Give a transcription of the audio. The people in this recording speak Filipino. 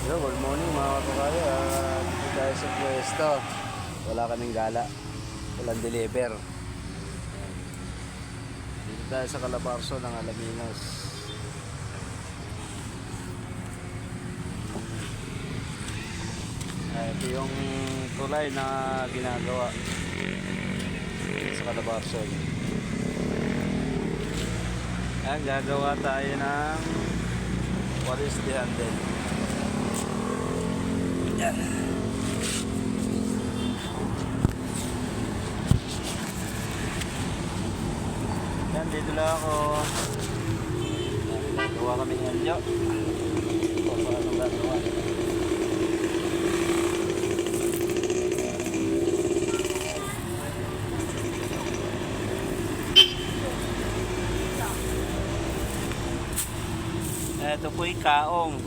Hello, good morning mga kapakaya. Dito tayo sa pwesto. Wala kaming gala. Walang deliver. Dito tayo sa Calabarzon ng Alaminos. Ito yung tulay na ginagawa sa Calabarzon. Gagawa tayo ng what is the handle. Yan. Yan, dito lang ako. Gawa kami ng alyo. Paano gagawa? Ito po yung kaong.